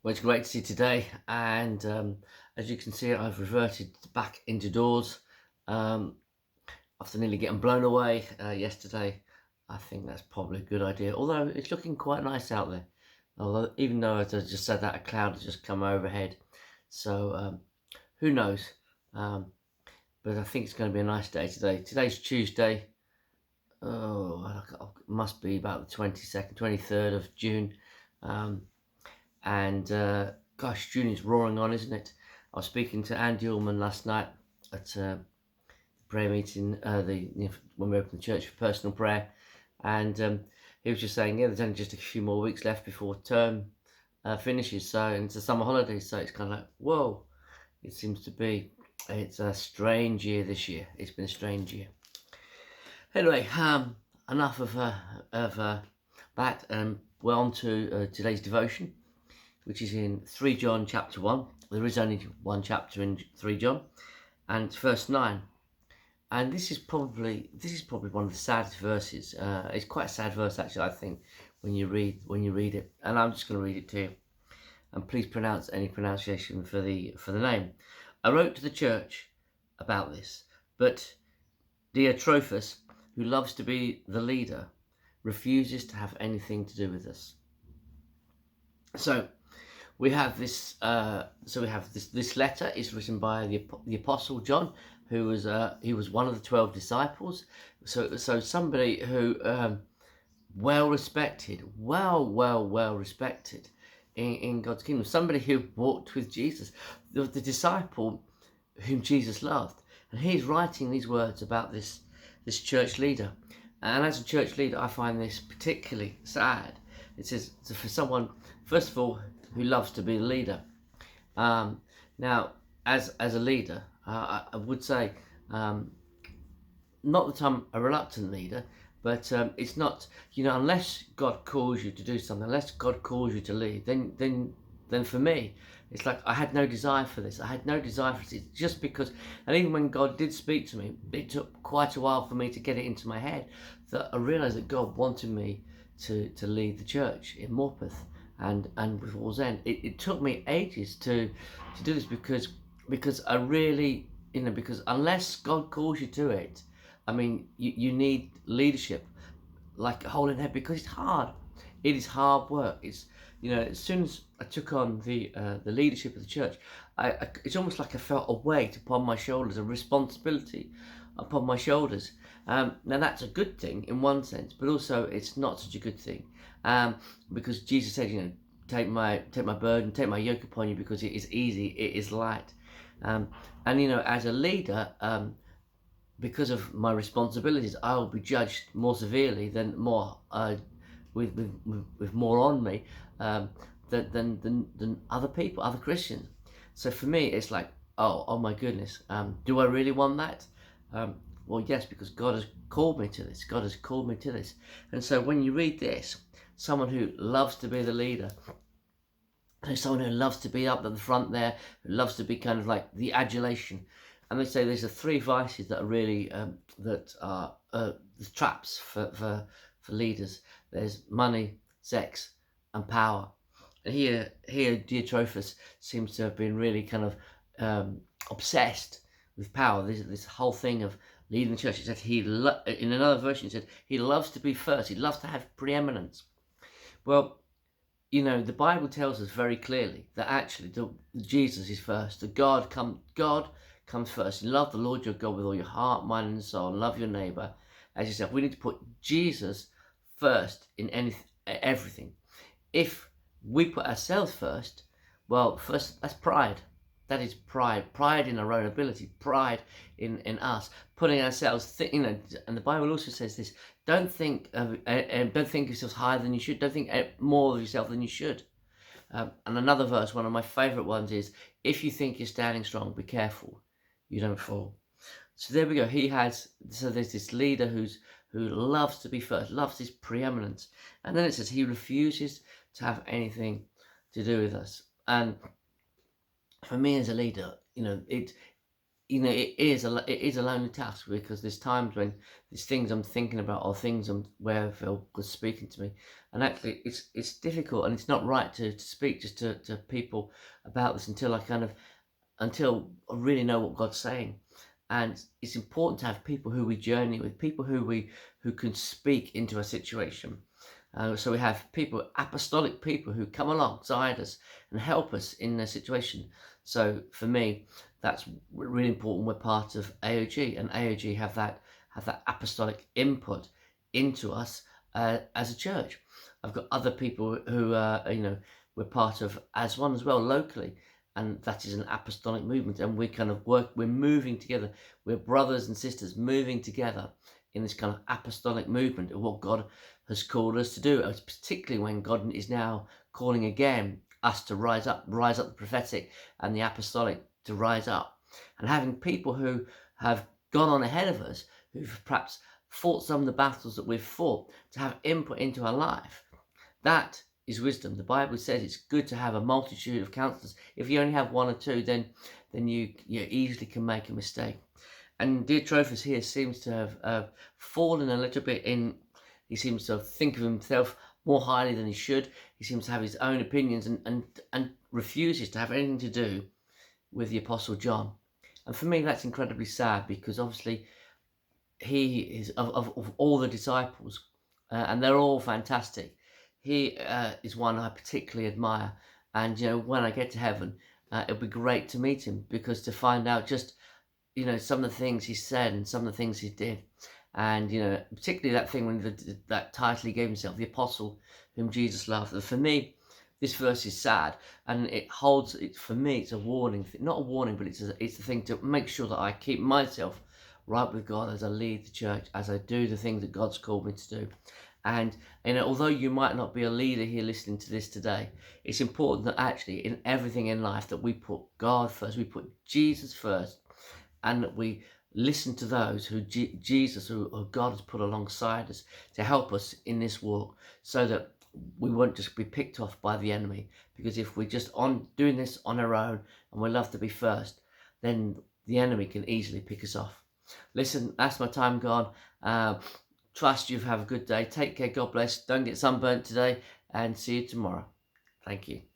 Well, it's great to see you today, and as you can see, I've reverted back into doors um, after nearly getting blown away yesterday. I think that's probably a good idea, although it's looking quite nice out there. Although, even though, as I just said that, a cloud has just come overhead, so who knows? Um, but I think it's going to be a nice day today. Today's Tuesday. Oh, it must be about the 22nd, 23rd of June. Um, and gosh, June is roaring on, isn't it? I was speaking to Andy Ullman last night at the prayer meeting, when we opened the church for personal prayer, and he was just saying, yeah, there's only just a few more weeks left before term finishes, so and it's the summer holidays, so it's kind of like, whoa, it seems to be. It's a strange year this year. It's been a strange year. Anyway, enough of that. We're on to today's devotion, which is in 3 John chapter 1. There is only one chapter in 3 John, and it's verse 9. And this is probably one of the saddest verses. It's quite a sad verse, actually, I think, when you read it. And I'm just going to read it to you. And please pronounce any pronunciation for the name. I wrote to the church about this, but Diotrephes, who loves to be the leader, refuses to have anything to do with us. So we have this. This letter is written by the Apostle John, who was he was one of the 12 disciples. So somebody who well respected, well respected in God's kingdom. Somebody who walked with Jesus, the disciple whom Jesus loved, and he's writing these words about this church leader. And as a church leader, I find this particularly sad. It says for someone, first of all, who loves to be a leader. Now, as a leader, I would say, not that I'm a reluctant leader, but it's not, unless God calls you to do something, unless God calls you to lead, then for me, it's like I had no desire for this. I had no desire for this, just because, and even when God did speak to me, it took quite a while for me to get it into my head that I realised that God wanted me to lead the church in Morpeth and with Wall's End. It took me ages to do this because I really, because unless God calls you to it, I mean, you need leadership like a hole in the head, because it's hard. It is hard work. It's, as soon as I took on the leadership of the church, it's almost like I felt a weight upon my shoulders, a responsibility upon my shoulders. Now that's a good thing in one sense, but also it's not such a good thing, because Jesus said, take my burden, take my yoke upon you, because it is easy, it is light. And as a leader, because of my responsibilities, I will be judged more severely than more with more on me than other people, other Christians. So for me, it's like, oh my goodness, do I really want that? Well, yes, because God has called me to this. God has called me to this. And so when you read this, someone who loves to be the leader, someone who loves to be up at the front there, who loves to be kind of like the adulation. And they say there's three vices that are really that are the traps for leaders. There's money, sex, and power. And here Diotrephes seems to have been really kind of obsessed with power. This whole thing of leading the church. He said in another version, he said he loves to be first. He loves to have preeminence. Well, the Bible tells us very clearly that actually Jesus is first. That God comes first. You love the Lord your God with all your heart, mind, and soul, and love your neighbor as yourself. We need to put Jesus first in everything. If we put ourselves first, well, first, that's pride. That is pride. Pride in our own ability. Pride in us putting ourselves. And the Bible also says this: don't think of yourselves higher than you should. Don't think more of yourself than you should. And another verse, one of my favourite ones, is: if you think you're standing strong, be careful, you don't fall. So there we go. There's this leader who loves to be first, loves his preeminence, and then it says he refuses to have anything to do with us. And for me as a leader, it is a lonely task, because there's times when there's things I'm thinking about, or things where I feel God's speaking to me, and actually it's difficult, and it's not right to speak just to people about this until I really know what God's saying. And it's important to have people who we journey with, people who can speak into a situation. So we have people, apostolic people, who come alongside us and help us in a situation. So for me, that's really important. We're part of AOG, and AOG have that apostolic input into us as a church. I've got other people who we're part of as one as well locally, and that is an apostolic movement. And we kind of we're moving together. We're brothers and sisters moving together in this kind of apostolic movement of what God has called us to do, particularly when God is now calling again us to rise up the prophetic and the apostolic to rise up. And having people who have gone on ahead of us, who've perhaps fought some of the battles that we've fought, to have input into our life, that is wisdom. The Bible says it's good to have a multitude of counselors. If you only have one or two, then you easily can make a mistake. And Diotrephes here seems to have fallen a little bit in. He seems to think of himself more highly than he should. He seems to have his own opinions, and refuses to have anything to do with the Apostle John. And for me, that's incredibly sad, because obviously he is of all the disciples, and they're all fantastic. He is one I particularly admire, and when I get to heaven, it'll be great to meet him, because to find out just some of the things he said and some of the things he did, and particularly that thing when that title he gave himself, the apostle whom Jesus loved. For me, this verse is sad, and for me it's a warning, not a warning, but it's a thing to make sure that I keep myself right with God as I lead the church, as I do the things that God's called me to do. And although you might not be a leader here listening to this today, it's important that actually in everything in life that we put God first, we put Jesus first, and that we listen to those who who God has put alongside us to help us in this walk, so that we won't just be picked off by the enemy. Because if we're just on doing this on our own and we love to be first, then the enemy can easily pick us off. Listen, that's my time gone. Trust you have a good day. Take care. God bless. Don't get sunburnt today, and see you tomorrow. Thank you.